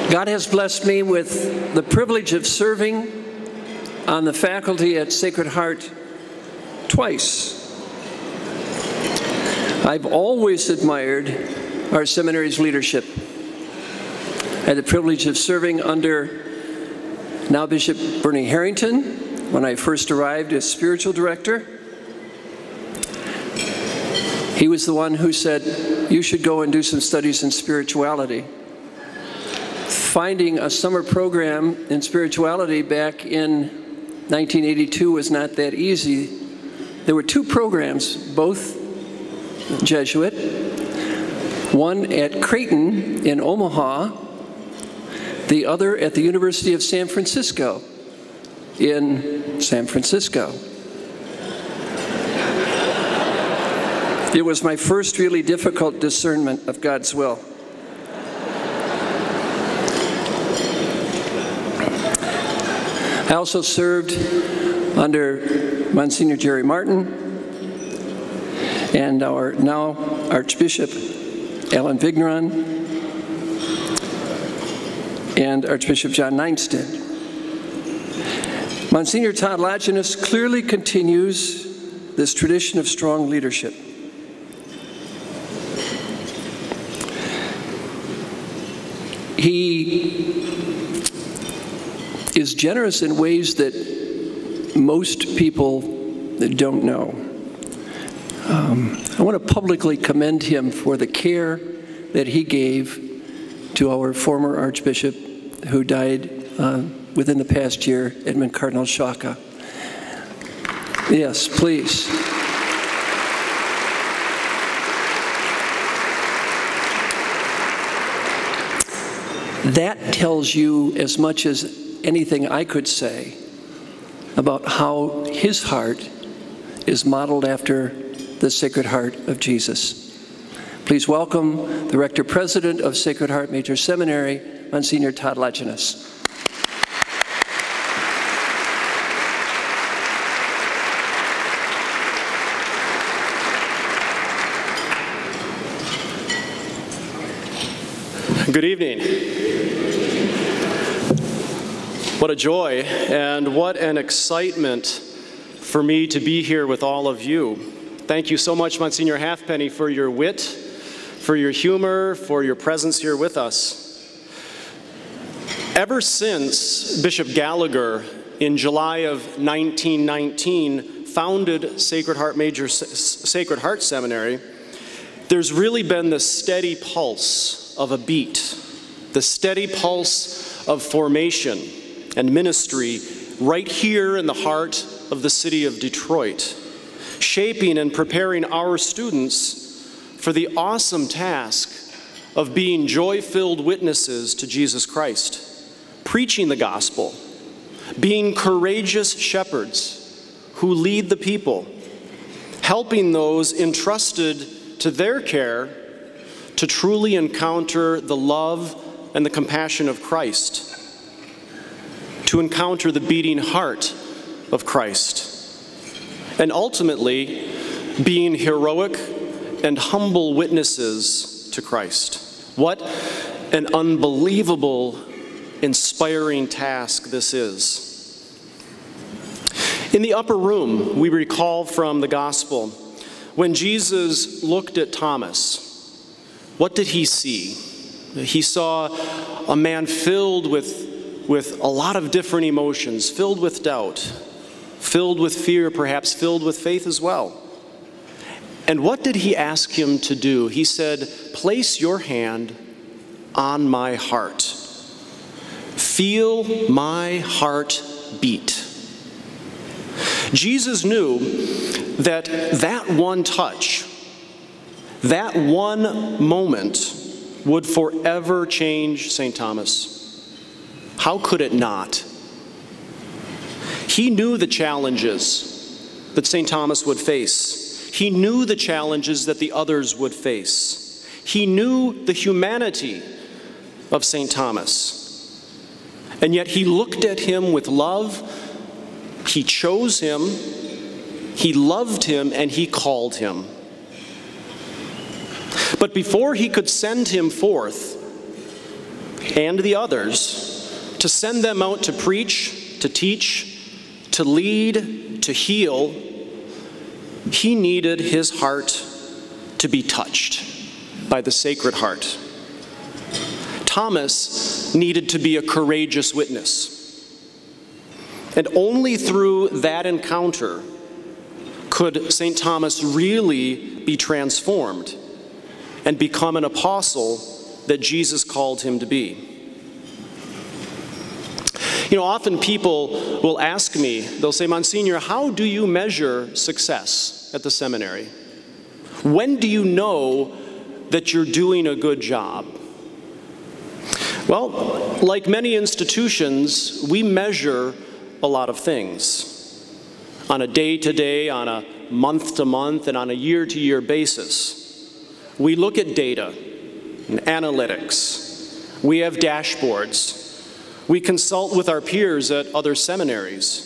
God has blessed me with the privilege of serving on the faculty at Sacred Heart twice. I've always admired our seminary's leadership. I had the privilege of serving under now Bishop Bernie Harrington when I first arrived as spiritual director. He was the one who said, you should go and do some studies in spirituality. Finding a summer program in spirituality back in 1982 was not that easy. There were two programs, both Jesuit, one at Creighton in Omaha, the other at the University of San Francisco in San Francisco. It was my first really difficult discernment of God's will. I also served under Msgr. Jerry Martin and our now Archbishop Alan Vigneron and Archbishop John Nienstedt. Msgr. Todd Lajiness clearly continues this tradition of strong leadership. He is generous in ways that most people don't know. I want to publicly commend him for the care that he gave to our former Archbishop who died within the past year, Edmund Cardinal Sciacca. Yes, please. That tells you as much as anything I could say about how his heart is modeled after the Sacred Heart of Jesus. Please welcome the Rector-President of Sacred Heart Major Seminary, Msgr. Todd Lajiness. Good evening. What a joy and what an excitement for me to be here with all of you. Thank you so much, Monsignor Halfpenny, for your wit, for your humor, for your presence here with us. Ever since Bishop Gallagher in July of 1919 founded Sacred Heart Seminary, there's really been the steady pulse of a beat, the steady pulse of formation and ministry right here in the heart of the city of Detroit, shaping and preparing our students for the awesome task of being joy-filled witnesses to Jesus Christ, preaching the gospel, being courageous shepherds who lead the people, helping those entrusted to their care to truly encounter the love and the compassion of Christ, to encounter the beating heart of Christ, and ultimately being heroic and humble witnesses to Christ. What an unbelievable, inspiring task this is. In the upper room, we recall from the gospel, when Jesus looked at Thomas, what did he see? He saw a man filled with a lot of different emotions, filled with doubt, filled with fear, perhaps filled with faith as well. And what did he ask him to do? He said, place your hand on my heart. Feel my heart beat. Jesus knew that that one touch, that one moment would forever change St. Thomas. How could it not? He knew the challenges that St. Thomas would face. He knew the challenges that the others would face. He knew the humanity of St. Thomas. And yet he looked at him with love. He chose him. He loved him, and he called him. But before he could send him forth, and the others, to send them out to preach, to teach, to lead, to heal, he needed his heart to be touched by the Sacred Heart. Thomas needed to be a courageous witness. And only through that encounter could St. Thomas really be transformed and become an apostle that Jesus called him to be. You know, often people will ask me, they'll say, Monsignor, how do you measure success at the seminary? When do you know that you're doing a good job? Well, like many institutions, we measure a lot of things on a day-to-day, on a month-to-month, and on a year-to-year basis. We look at data and analytics. We have dashboards. We consult with our peers at other seminaries.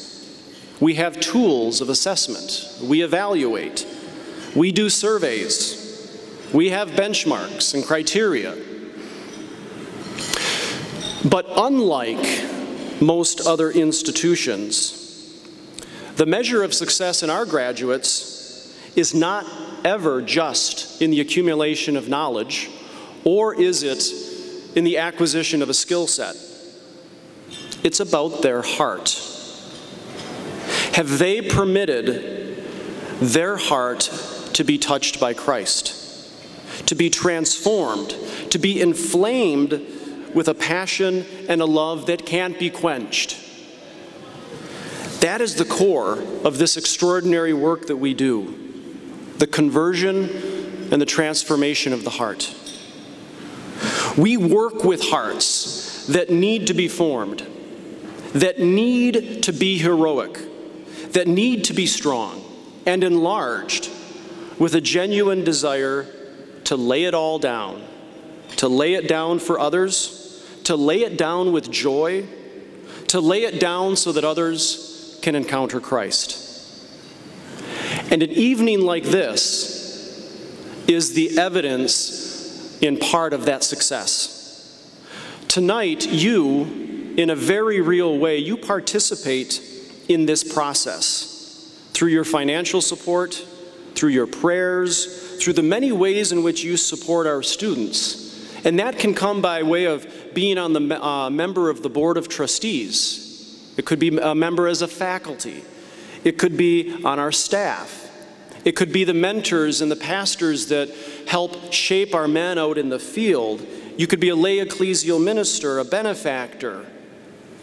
We have tools of assessment. We evaluate. We do surveys. We have benchmarks and criteria. But unlike most other institutions, the measure of success in our graduates is not ever just in the accumulation of knowledge, or is it in the acquisition of a skill set. It's about their heart. Have they permitted their heart to be touched by Christ, to be transformed, to be inflamed with a passion and a love that can't be quenched? That is the core of this extraordinary work that we do, the conversion and the transformation of the heart. We work with hearts that need to be formed, that need to be heroic, that need to be strong and enlarged with a genuine desire to lay it all down, to lay it down for others, to lay it down with joy, to lay it down so that others can encounter Christ. And an evening like this is the evidence in part of that success. Tonight, you, in a very real way, you participate in this process through your financial support, through your prayers, through the many ways in which you support our students. And that can come by way of being on the member of the Board of Trustees. It could be a member as a faculty. It could be on our staff. It could be the mentors and the pastors that help shape our men out in the field. You could be a lay ecclesial minister, a benefactor,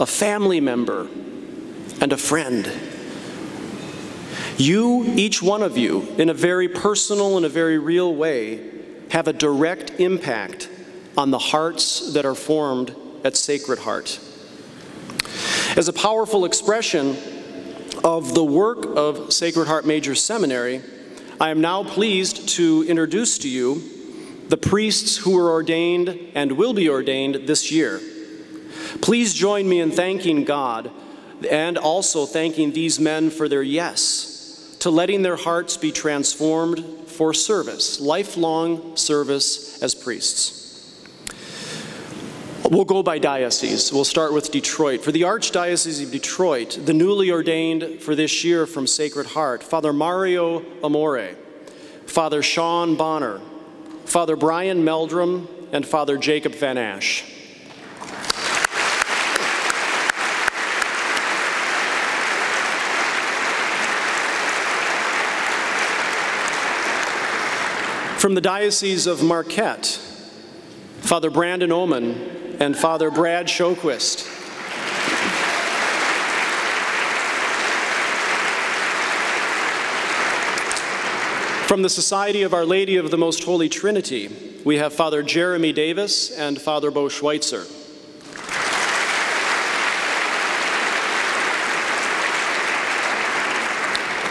a family member, and a friend. You, each one of you, in a very personal and a very real way, have a direct impact on the hearts that are formed at Sacred Heart. As a powerful expression of the work of Sacred Heart Major Seminary, I am now pleased to introduce to you the priests who were ordained and will be ordained this year. Please join me in thanking God and also thanking these men for their yes to letting their hearts be transformed for service, lifelong service as priests. We'll go by diocese. We'll start with Detroit. For the Archdiocese of Detroit, the newly ordained for this year from Sacred Heart, Father Mario Amore, Father Sean Bonner, Father Brian Meldrum, and Father Jacob Van Ash. From the Diocese of Marquette, Father Brandon Oman and Father Brad Shoquist. From the Society of Our Lady of the Most Holy Trinity, we have Father Jeremy Davis and Father Bo Schweitzer.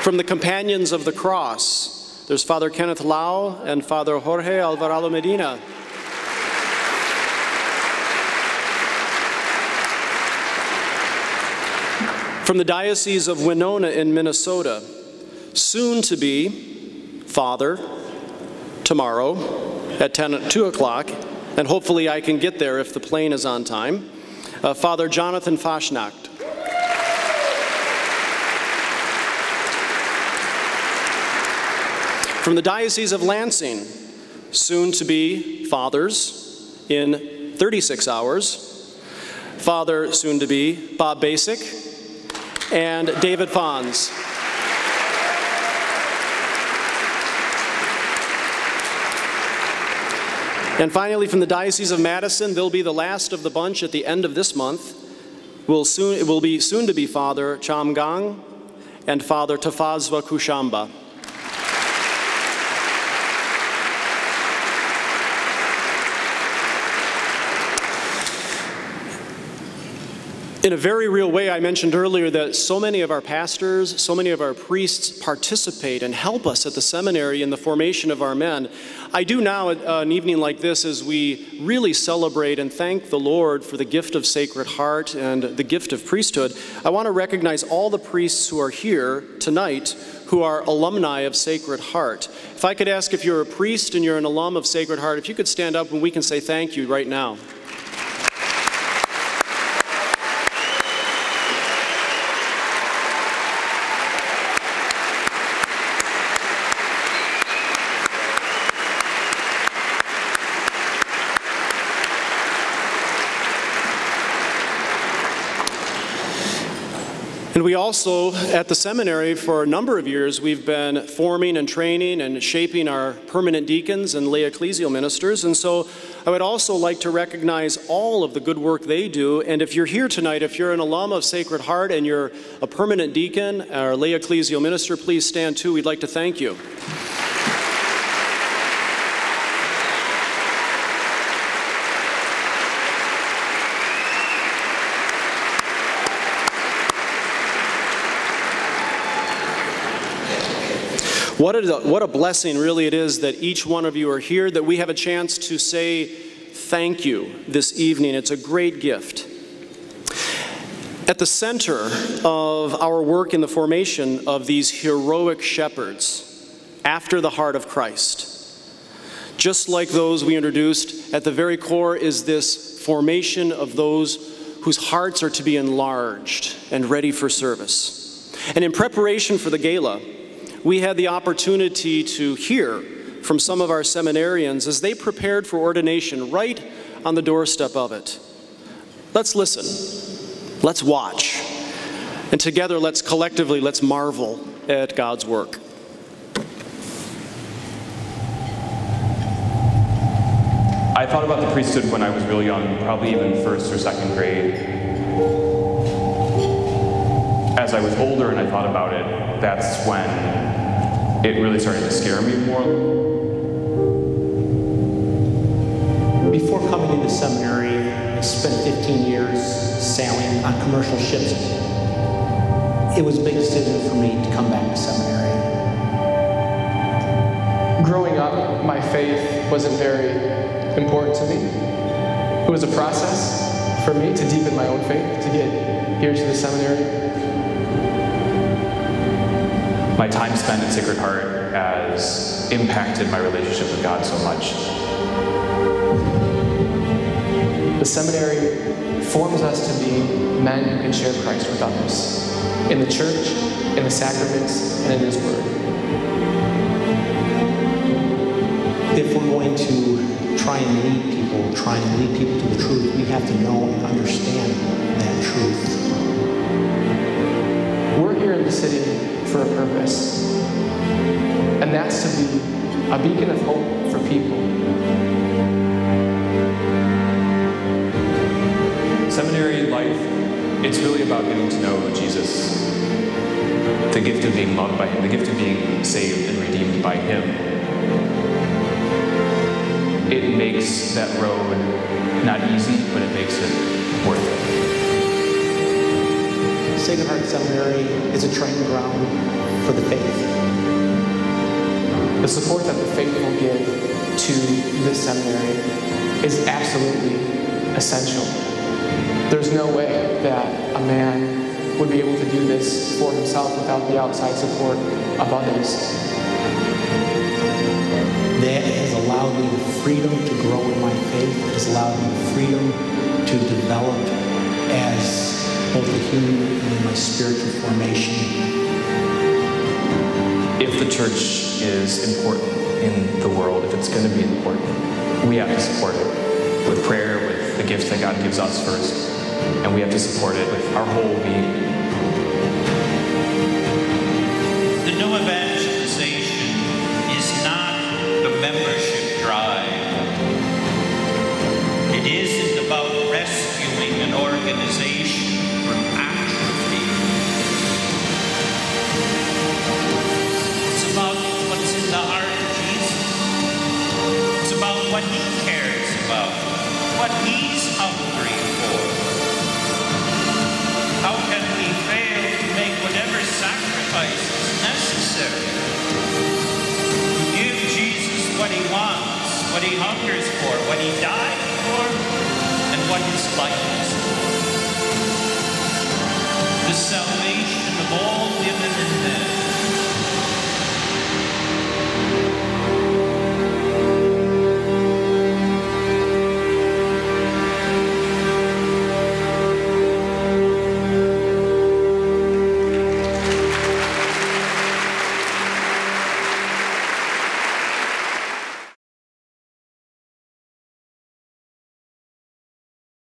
From the Companions of the Cross, there's Father Kenneth Lau and Father Jorge Alvarado Medina. From the Diocese of Winona in Minnesota, soon to be Father, tomorrow at 2 o'clock, and hopefully I can get there if the plane is on time, Father Jonathan Faschnacht. From the Diocese of Lansing, soon to be fathers in 36 hours, Father soon to be Bob Basic and David Fons. And finally, from the Diocese of Madison, they'll be the last of the bunch at the end of this month. It will be soon to be Father Cham Gang and Father Tafazwa Kushamba. In a very real way, I mentioned earlier that so many of our pastors, so many of our priests participate and help us at the seminary in the formation of our men. I do now, an evening like this, as we really celebrate and thank the Lord for the gift of Sacred Heart and the gift of priesthood, I want to recognize all the priests who are here tonight who are alumni of Sacred Heart. If I could ask, if you're a priest and you're an alum of Sacred Heart, if you could stand up and we can say thank you right now. And we also, at the seminary, for a number of years, we've been forming and training and shaping our permanent deacons and lay ecclesial ministers. And so I would also like to recognize all of the good work they do. And if you're here tonight, if you're an alum of Sacred Heart and you're a permanent deacon or lay ecclesial minister, please stand too. We'd like to thank you. What a blessing really it is that each one of you are here, that we have a chance to say thank you this evening. It's a great gift. At the center of our work in the formation of these heroic shepherds after the heart of Christ, just like those we introduced, at the very core is this formation of those whose hearts are to be enlarged and ready for service. And in preparation for the Gala, we had the opportunity to hear from some of our seminarians as they prepared for ordination right on the doorstep of it. Let's listen, let's watch, and together let's marvel at God's work. I thought about the priesthood when I was really young, probably even first or second grade. As I was older and I thought about it, that's when it really started to scare me more. Before coming into seminary, I spent 15 years sailing on commercial ships. It was a big decision for me to come back to seminary. Growing up, my faith wasn't very important to me. It was a process for me to deepen my own faith, to get here to the seminary. My time spent at Sacred Heart has impacted my relationship with God so much. The seminary forms us to be men who can share Christ with others, in the church, in the sacraments, and in His Word. If we're going to try and lead people to the truth, we have to know and understand that truth. We're here in the city for a purpose, and that's to be a beacon of hope for people. Seminary life, it's really about getting to know Jesus, the gift of being loved by Him, the gift of being saved and redeemed by Him. It makes that road not easy, but it makes it worth it. Sacred Heart Seminary is a training ground for the faith. The support that the faithful give to this seminary is absolutely essential. There's no way that a man would be able to do this for himself without the outside support of others. That has allowed allowed me the freedom to grow in my faith. It has allowed me the freedom to develop as both a human and in my spiritual formation. If the church is important in the world, if it's going to be important, we have to support it with prayer, with the gifts that God gives us first, and we have to support it with our whole being. The new evangelization is not the membership drive. It isn't about rescuing an organization from atrophy. It's about what's in the heart of Jesus. It's about what he cares about, what he's hungry for. How can we fail to make whatever sacrifice is necessary to give Jesus what he wants, what he hungers for, what he died for, and what his life is for? The